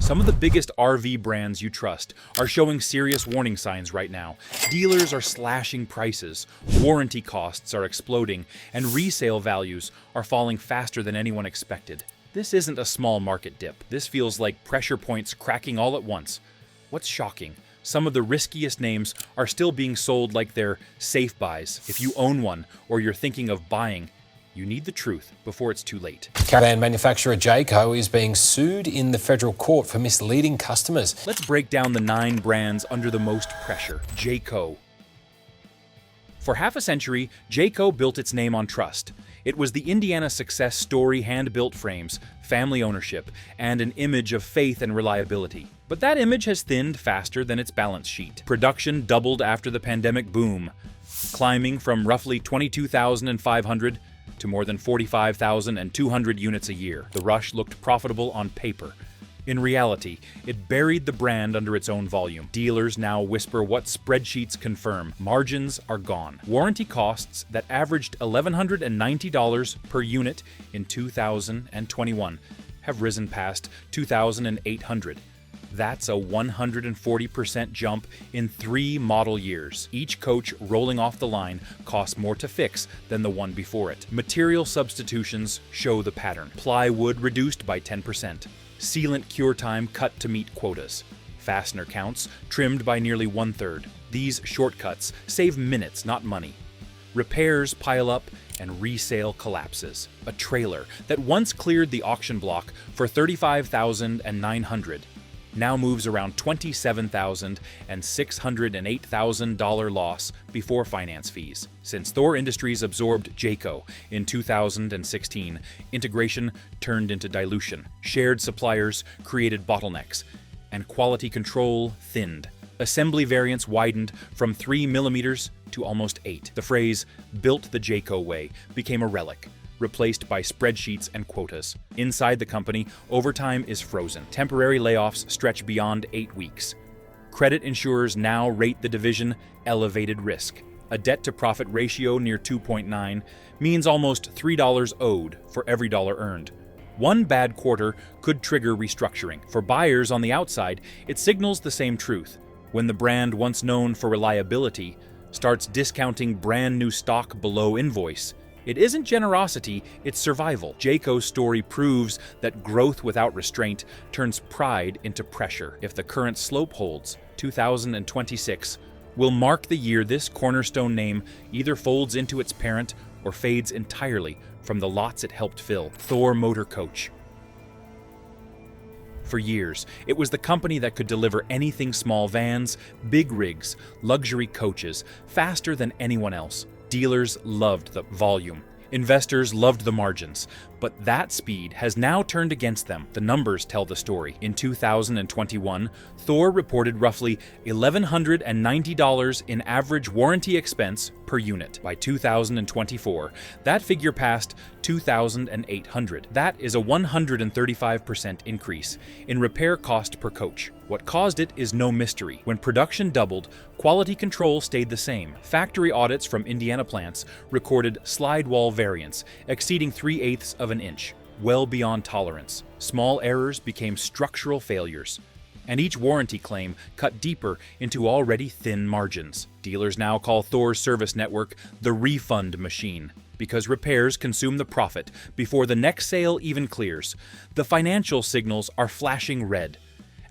Some of the biggest RV brands you trust are showing serious warning signs right now. Dealers are slashing prices, warranty costs are exploding, and resale values are falling faster than anyone expected. This isn't a small market dip. This feels like pressure points cracking all at once. What's shocking? Some of the riskiest names are still being sold like they're safe buys. If you own one or you're thinking of buying, you need the truth before it's too late. Caravan manufacturer Jayco is being sued in the federal court for misleading customers. Let's break down the 9 brands under the most pressure. Jayco. For half a century, Jayco built its name on trust. It was the Indiana success story: hand-built frames, family ownership, and an image of faith and reliability. But that image has thinned faster than its balance sheet. Production doubled after the pandemic boom, climbing from roughly 22,500 to more than 45,200 units a year. The rush looked profitable on paper. In reality, it buried the brand under its own volume. Dealers now whisper what spreadsheets confirm: margins are gone. Warranty costs that averaged $1,190 per unit in 2021 have risen past $2,800. That's a 140% jump in 3 model years. Each coach rolling off the line costs more to fix than the one before it. Material substitutions show the pattern. Plywood reduced by 10%. Sealant cure time cut to meet quotas. Fastener counts trimmed by nearly 1/3. These shortcuts save minutes, not money. Repairs pile up and resale collapses. A trailer that once cleared the auction block for $35,900 now moves around $27,000 and $608,000 loss before finance fees. Since Thor Industries absorbed Jayco in 2016, integration turned into dilution. Shared suppliers created bottlenecks, and quality control thinned. Assembly variance widened from 3 millimeters to almost 8. The phrase "built the Jayco way" became a relic, replaced by spreadsheets and quotas. Inside the company, overtime is frozen. Temporary layoffs stretch beyond 8 weeks. Credit insurers now rate the division elevated risk. A debt-to-profit ratio near 2.9 means almost $3 owed for every dollar earned. One bad quarter could trigger restructuring. For buyers on the outside, it signals the same truth. When the brand once known for reliability starts discounting brand new stock below invoice, it isn't generosity, it's survival. Jayco's story proves that growth without restraint turns pride into pressure. If the current slope holds, 2026 will mark the year this cornerstone name either folds into its parent or fades entirely from the lots it helped fill. Thor Motorcoach. For years, it was the company that could deliver anything: small vans, big rigs, luxury coaches, faster than anyone else. Dealers loved the volume. Investors loved the margins. But that speed has now turned against them. The numbers tell the story. In 2021, Thor reported roughly $1,190 in average warranty expense per unit. By 2024, that figure passed $2,800. That is a 135% increase in repair cost per coach. What caused it is no mystery. When production doubled, quality control stayed the same. Factory audits from Indiana plants recorded slide wall variance exceeding 3/8 of an inch, well beyond tolerance. Small errors became structural failures, and each warranty claim cut deeper into already thin margins. Dealers now call Thor's service network the refund machine, because repairs consume the profit before the next sale even clears. The financial signals are flashing red.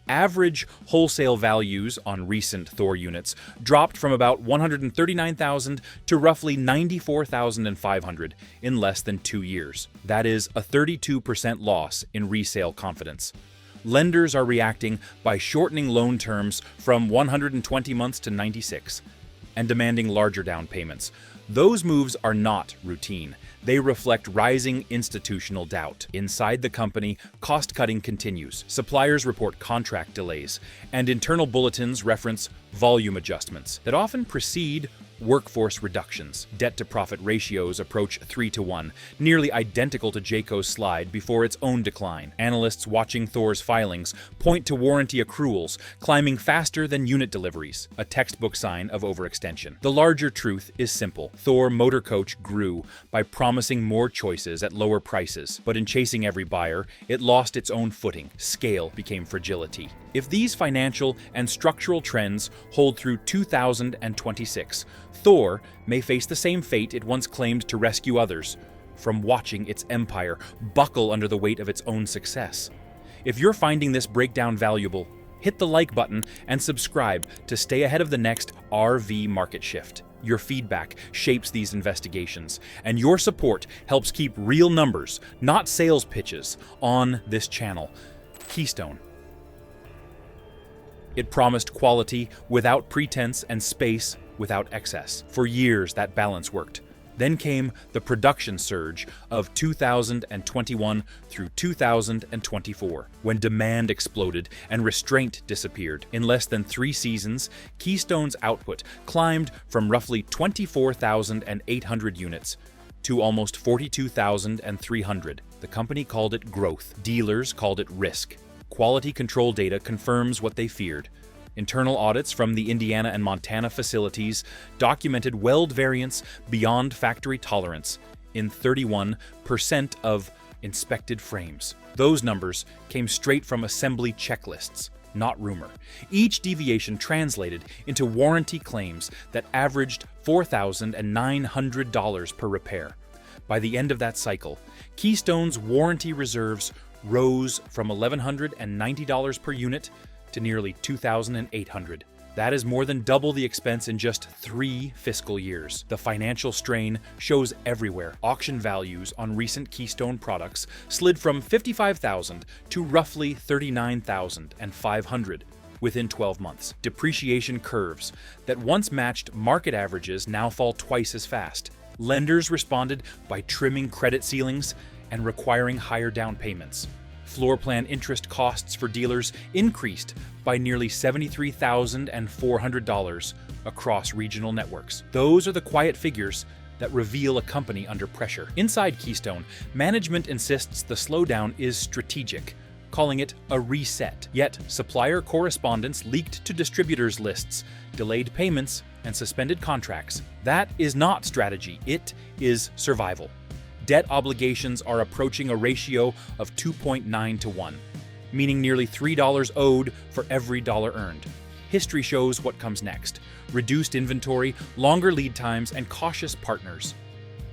Average wholesale values on recent Thor units dropped from about $139,000 to roughly $94,500 in less than 2 years. That is a 32% loss in resale confidence. Lenders are reacting by shortening loan terms from 120 months to 96 and demanding larger down payments. Those moves are not routine. They reflect rising institutional doubt. Inside the company, cost-cutting continues. Suppliers report contract delays, and internal bulletins reference volume adjustments that often precede workforce reductions. Debt-to-profit ratios approach 3-to-1, nearly identical to Jayco's slide before its own decline. Analysts watching Thor's filings point to warranty accruals climbing faster than unit deliveries, a textbook sign of overextension. The larger truth is simple. Thor Motorcoach grew by promising more choices at lower prices, but in chasing every buyer, it lost its own footing. Scale became fragility. If these financial and structural trends hold through 2026, Thor may face the same fate it once claimed to rescue others, from watching its empire buckle under the weight of its own success. If you're finding this breakdown valuable, hit the like button and subscribe to stay ahead of the next R-vee market shift. Your feedback shapes these investigations, and your support helps keep real numbers, not sales pitches, on this channel. Keystone. It promised quality without pretense and space without excess. For years, that balance worked. Then came the production surge of 2021 through 2024, when demand exploded and restraint disappeared. In less than 3 seasons, Keystone's output climbed from roughly 24,800 units to almost 42,300. The company called it growth. Dealers called it risk. Quality control data confirms what they feared. Internal audits from the Indiana and Montana facilities documented weld variance beyond factory tolerance in 31% of inspected frames. Those numbers came straight from assembly checklists, not rumor. Each deviation translated into warranty claims that averaged $4,900 per repair. By the end of that cycle, Keystone's warranty reserves rose from $1,190 per unit to nearly $2,800. That is more than double the expense in just 3 fiscal years. The financial strain shows everywhere. Auction values on recent Keystone products slid from $55,000 to roughly $39,500 within 12 months. Depreciation curves that once matched market averages now fall twice as fast. Lenders responded by trimming credit ceilings and requiring higher down payments. Floor plan interest costs for dealers increased by nearly $73,400 across regional networks. Those are the quiet figures that reveal a company under pressure. Inside Keystone, management insists the slowdown is strategic, calling it a reset. Yet, supplier correspondence leaked to distributors' lists, delayed payments, and suspended contracts. That is not strategy, it is survival. Debt obligations are approaching a ratio of 2.9-to-1, meaning nearly $3 owed for every dollar earned. History shows what comes next: reduced inventory, longer lead times, and cautious partners.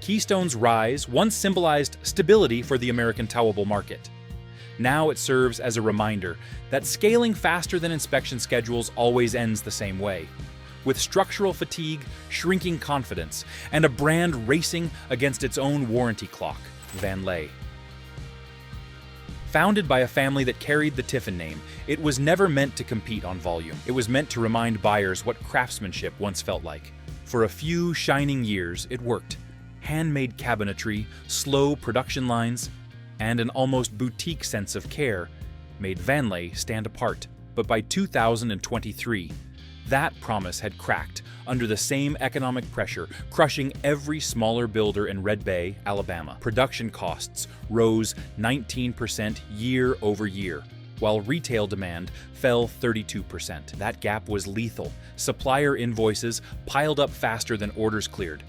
Keystone's rise once symbolized stability for the American towable market. Now it serves as a reminder that scaling faster than inspection schedules always ends the same way, with structural fatigue, shrinking confidence, and a brand racing against its own warranty clock. Vanlay. Founded by a family that carried the Tiffin name, it was never meant to compete on volume. It was meant to remind buyers what craftsmanship once felt like. For a few shining years, it worked. Handmade cabinetry, slow production lines, and an almost boutique sense of care made Vanlay stand apart. But by 2023, that promise had cracked under the same economic pressure, crushing every smaller builder in Red Bay, Alabama. Production costs rose 19% year over year, while retail demand fell 32%. That gap was lethal. Supplier invoices piled up faster than orders cleared.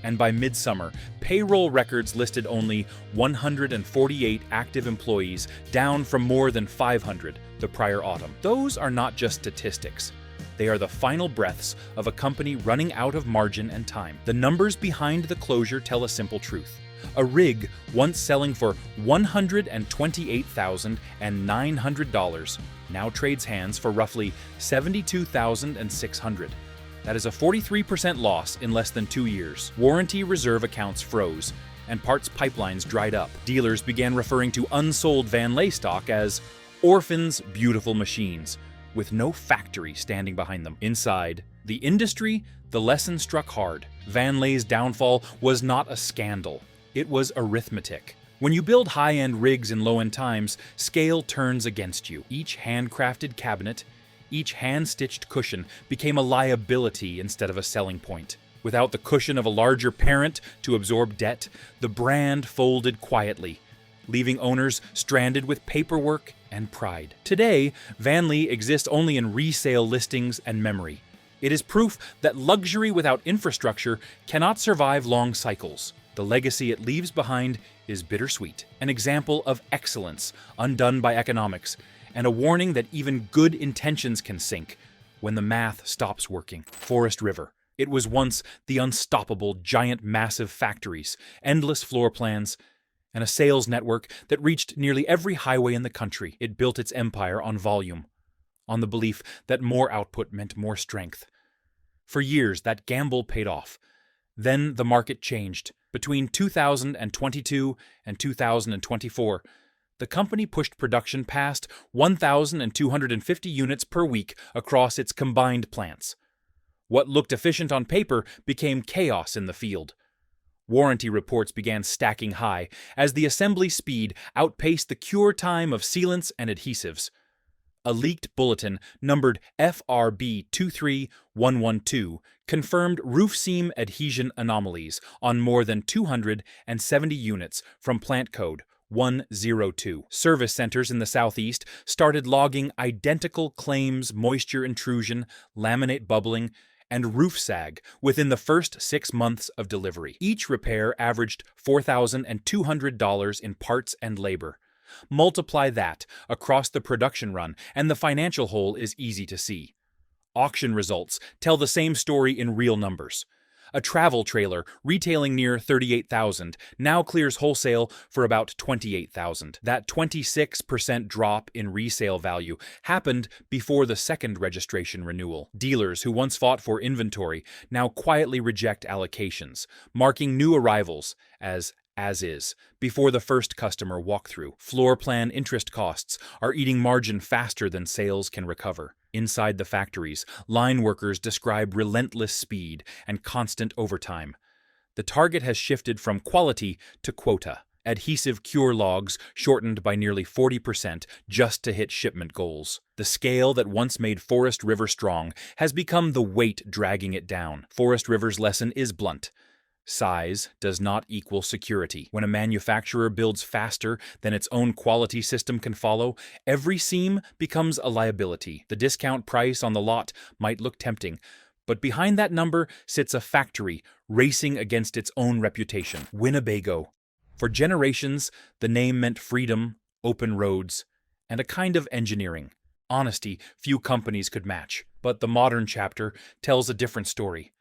And by midsummer, payroll records listed only 148 active employees, down from more than 500 the prior autumn. Those are not just statistics. They are the final breaths of a company running out of margin and time. The numbers behind the closure tell a simple truth. A rig once selling for $128,900 now trades hands for roughly $72,600. That is a 43% loss in less than 2 years. Warranty reserve accounts froze, and parts pipelines dried up. Dealers began referring to unsold Vanlay stock as orphans' beautiful machines, with no factory standing behind them. Inside the industry, the lesson struck hard. Vanlay's downfall was not a scandal. It was arithmetic. When you build high-end rigs in low-end times, scale turns against you. Each handcrafted cabinet, each hand-stitched cushion became a liability instead of a selling point. Without the cushion of a larger parent to absorb debt, the brand folded quietly, leaving owners stranded with paperwork and pride. Today, Vanlay exists only in resale listings and memory. It is proof that luxury without infrastructure cannot survive long cycles. The legacy it leaves behind is bittersweet, an example of excellence undone by economics, and a warning that even good intentions can sink when the math stops working. Forest River. It was once the unstoppable, giant, massive factories, endless floor plans, and a sales network that reached nearly every highway in the country. It built its empire on volume, on the belief that more output meant more strength. For years, that gamble paid off. Then the market changed. Between 2022 and 2024, the company pushed production past 1,250 units per week across its combined plants. What looked efficient on paper became chaos in the field. Warranty reports began stacking high as the assembly speed outpaced the cure time of sealants and adhesives. A leaked bulletin numbered FRB 23112 confirmed roof seam adhesion anomalies on more than 270 units from plant code 102. Service centers in the Southeast started logging identical claims, moisture intrusion, laminate bubbling, and roof sag within the first 6 months of delivery. Each repair averaged $4,200 in parts and labor. Multiply that across the production run, and the financial hole is easy to see. Auction results tell the same story in real numbers. A travel trailer retailing near $38,000 now clears wholesale for about $28,000. That 26% drop in resale value happened before the second registration renewal. Dealers who once fought for inventory now quietly reject allocations, marking new arrivals as is before the first customer walkthrough. Floor plan interest costs are eating margin faster than sales can recover. Inside the factories, line workers describe relentless speed and constant overtime. The target has shifted from quality to quota. Adhesive cure logs shortened by nearly 40% just to hit shipment goals. The scale that once made Forest River strong has become the weight dragging it down. Forest River's lesson is blunt. Size does not equal security. When a manufacturer builds faster than its own quality system can follow, every seam becomes a liability. The discount price on the lot might look tempting, but behind that number sits a factory racing against its own reputation. Winnebago. For generations, the name meant freedom, open roads, and a kind of engineering. Honesty few companies could match. But the modern chapter tells a different story.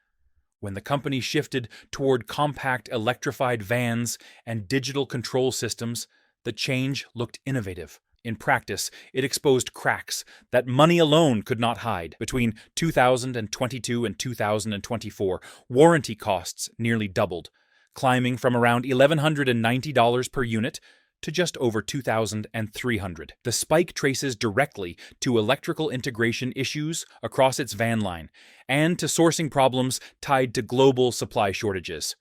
When the company shifted toward compact electrified vans and digital control systems, the change looked innovative. In practice, it exposed cracks that money alone could not hide. Between 2022 and 2024, warranty costs nearly doubled, climbing from around $1,190 per unit to just over $2,300. The spike traces directly to electrical integration issues across its van line and to sourcing problems tied to global supply shortages.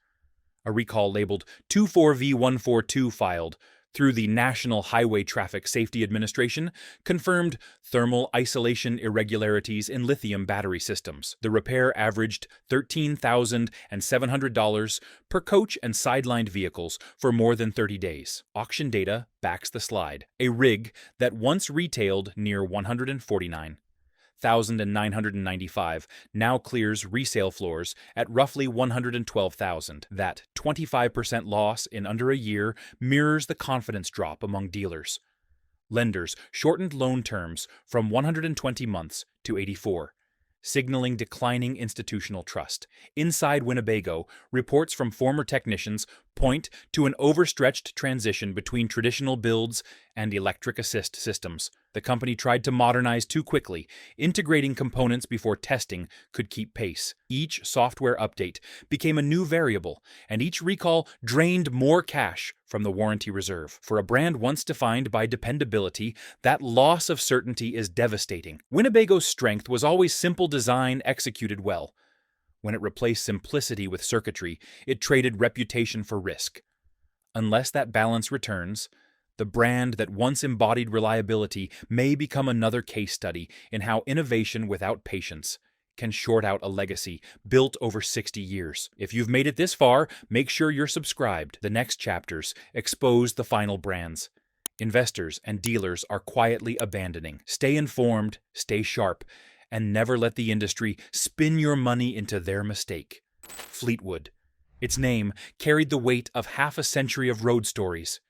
A recall labeled 24V142 filed through the National Highway Traffic Safety Administration confirmed thermal isolation irregularities in lithium battery systems. The repair averaged $13,700 per coach and sidelined vehicles for more than 30 days. Auction data backs the slide. A rig that once retailed near $149,995 now clears resale floors at roughly $112,000. That 25% loss in under a year mirrors the confidence drop among dealers. Lenders shortened loan terms from 120 months to 84, signaling declining institutional trust. Inside Winnebago, reports from former technicians point to an overstretched transition between traditional builds and electric assist systems. The company tried to modernize too quickly, integrating components before testing could keep pace. Each software update became a new variable, and each recall drained more cash from the warranty reserve. For a brand once defined by dependability, that loss of certainty is devastating. Winnebago's strength was always simple design executed well. When it replaced simplicity with circuitry, it traded reputation for risk. Unless that balance returns, the brand that once embodied reliability may become another case study in how innovation without patience can short out a legacy built over 60 years. If you've made it this far, make sure you're subscribed. The next chapters expose the final brands investors and dealers are quietly abandoning. Stay informed, stay sharp, and never let the industry spin your money into their mistake. Fleetwood. Its name carried the weight of half a century of road stories,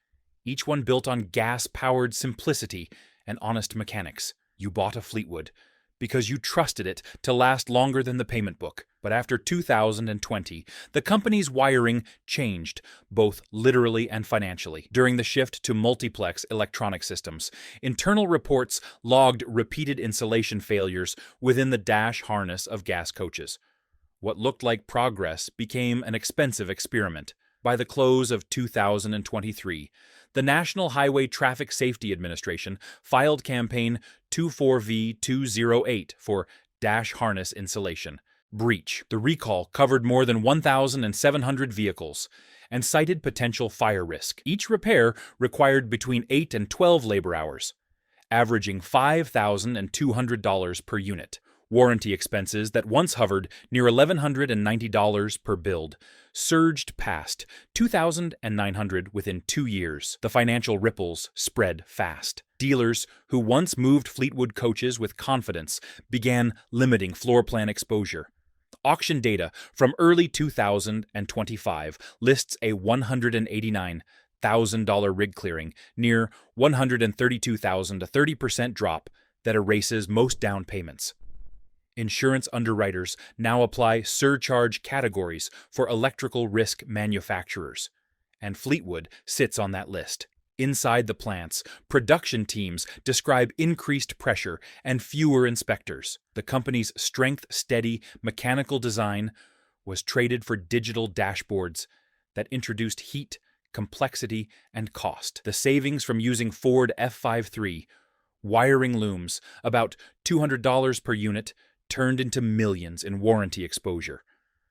each one built on gas-powered simplicity and honest mechanics. You bought a Fleetwood because you trusted it to last longer than the payment book. But after 2020, the company's wiring changed, both literally and financially. During the shift to multiplex electronic systems, internal reports logged repeated insulation failures within the dash harness of gas coaches. What looked like progress became an expensive experiment. By the close of 2023, the National Highway Traffic Safety Administration filed Campaign 24V208 for dash harness insulation breach. The recall covered more than 1,700 vehicles and cited potential fire risk. Each repair required between 8 and 12 labor hours, averaging $5,200 per unit. Warranty expenses that once hovered near $1,190 per build surged past $2,900 within 2 years. The financial ripples spread fast. Dealers who once moved Fleetwood coaches with confidence began limiting floor plan exposure. Auction data from early 2025 lists a $189,000 rig clearing, near $132,000, a 30% drop that erases most down payments. Insurance underwriters now apply surcharge categories for electrical risk manufacturers, and Fleetwood sits on that list. Inside the plants, production teams describe increased pressure and fewer inspectors. The company's strength-steady mechanical design was traded for digital dashboards that introduced heat, complexity, and cost. The savings from using Ford F53 wiring looms, about $200 per unit, turned into millions in warranty exposure.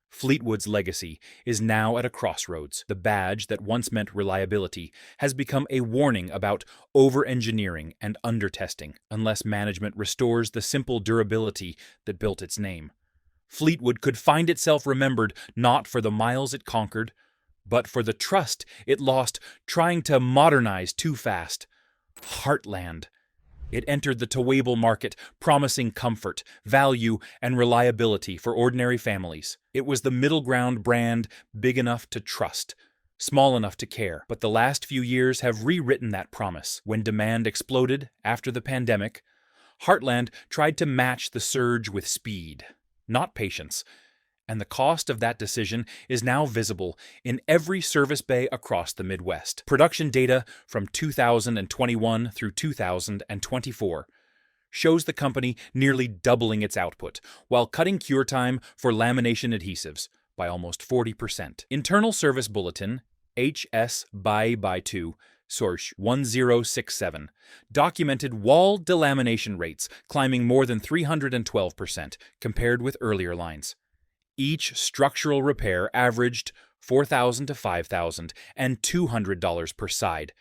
Fleetwood's legacy is now at a crossroads. The badge that once meant reliability has become a warning about over-engineering and under-testing, unless management restores the simple durability that built its name. Fleetwood could find itself remembered not for the miles it conquered, but for the trust it lost trying to modernize too fast. Heartland. It entered the towable market, promising comfort, value, and reliability for ordinary families. It was the middle ground brand, big enough to trust, small enough to care. But the last few years have rewritten that promise. When demand exploded after the pandemic, Heartland tried to match the surge with speed, not patience. And the cost of that decision is now visible in every service bay across the Midwest. Production data from 2021 through 2024 shows the company nearly doubling its output while cutting cure time for lamination adhesives by almost 40%. Internal Service Bulletin, HS by 2, source 1067, documented wall delamination rates climbing more than 312% compared with earlier lines. Each structural repair averaged $4,000 to $5,000 and $200 per side,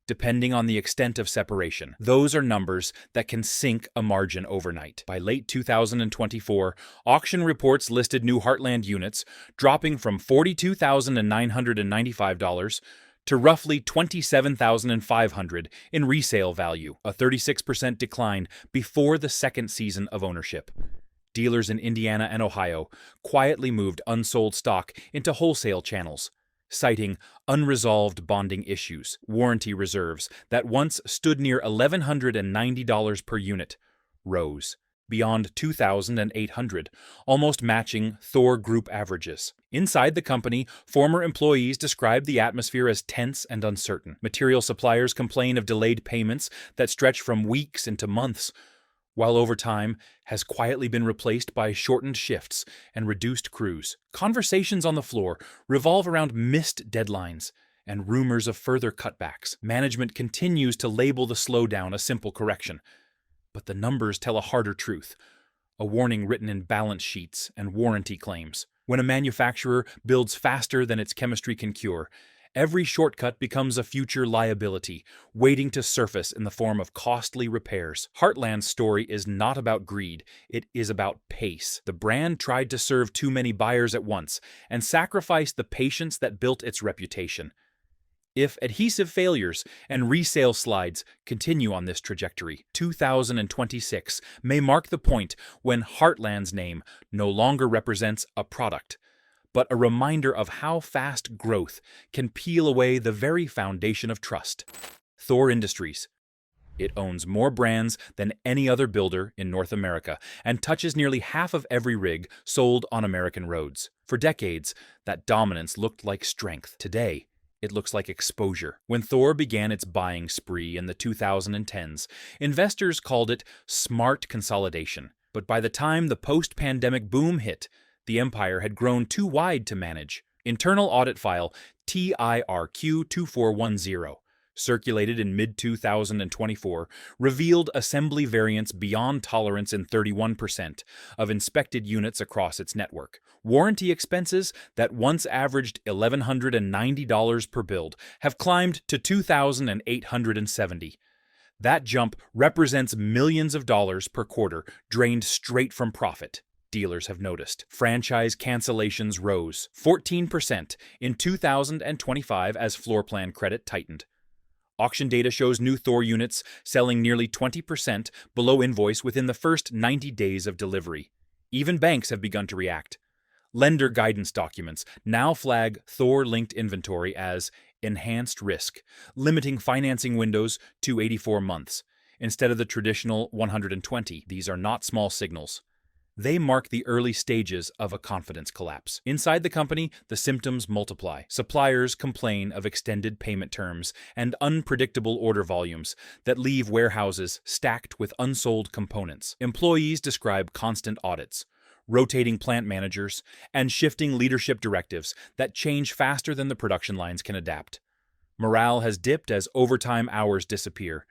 depending on the extent of separation. Those are numbers that can sink a margin overnight. By late 2024, auction reports listed new Heartland units dropping from $42,995 to roughly $27,500 in resale value, a 36% decline before the second season of ownership. Dealers in Indiana and Ohio quietly moved unsold stock into wholesale channels, citing unresolved bonding issues. Warranty reserves that once stood near $1,190 per unit rose beyond $2,800, almost matching Thor Group averages. Inside the company, former employees described the atmosphere as tense and uncertain. Material suppliers complain of delayed payments that stretch from weeks into months, while overtime has quietly been replaced by shortened shifts and reduced crews. Conversations on the floor revolve around missed deadlines and rumors of further cutbacks. Management continues to label the slowdown a simple correction, but the numbers tell a harder truth, a warning written in balance sheets and warranty claims. When a manufacturer builds faster than its chemistry can cure, Every shortcut becomes a future liability, waiting to surface in the form of costly repairs. Heartland's story is not about greed, it is about pace. The brand tried to serve too many buyers at once and sacrificed the patience that built its reputation. If adhesive failures and resale slides continue on this trajectory, 2026 may mark the point when Heartland's name no longer represents a product, but a reminder of how fast growth can peel away the very foundation of trust. Thor Industries. It owns more brands than any other builder in North America and touches nearly half of every rig sold on American roads. For decades, that dominance looked like strength. Today, it looks like exposure. When Thor began its buying spree in the 2010s, investors called it smart consolidation. But by the time the post-pandemic boom hit, the empire had grown too wide to manage. Internal audit file TIRQ 2410, circulated in mid-2024, revealed assembly variance beyond tolerance in 31% of inspected units across its network. Warranty expenses that once averaged $1,190 per build have climbed to $2,870. That jump represents millions of dollars per quarter drained straight from profit. Dealers have noticed. Franchise cancellations rose 14% in 2025 as floor plan credit tightened. Auction data shows new Thor units selling nearly 20% below invoice within the first 90 days of delivery. Even banks have begun to react. Lender guidance documents now flag Thor-linked inventory as enhanced risk, limiting financing windows to 84 months, instead of the traditional 120. These are not small signals. They mark the early stages of a confidence collapse. Inside the company, the symptoms multiply. Suppliers complain of extended payment terms and unpredictable order volumes that leave warehouses stacked with unsold components. Employees describe constant audits, rotating plant managers, and shifting leadership directives that change faster than the production lines can adapt. Morale has dipped as overtime hours disappear,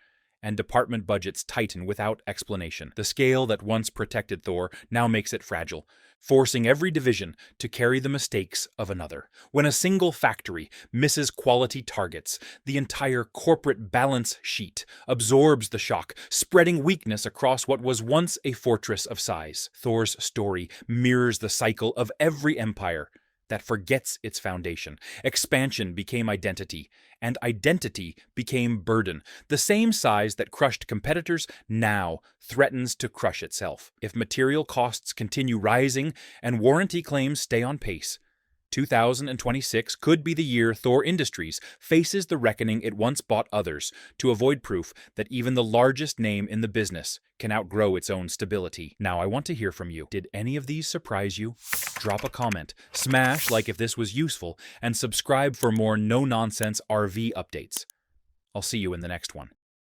and department budgets tighten without explanation. The scale that once protected Thor now makes it fragile, forcing every division to carry the mistakes of another. When a single factory misses quality targets, the entire corporate balance sheet absorbs the shock, spreading weakness across what was once a fortress of size. Thor's story mirrors the cycle of every empire that forgets its foundation. Expansion became identity, and identity became burden. The same size that crushed competitors now threatens to crush itself. If material costs continue rising and warranty claims stay on pace, 2026 could be the year Thor Industries faces the reckoning it once bought others to avoid proof that even the largest name in the business can outgrow its own stability. Now, I want to hear from you. Did any of these surprise you? Drop a comment, smash like if this was useful, and subscribe for more no-nonsense R-vee updates. I'll see you in the next one.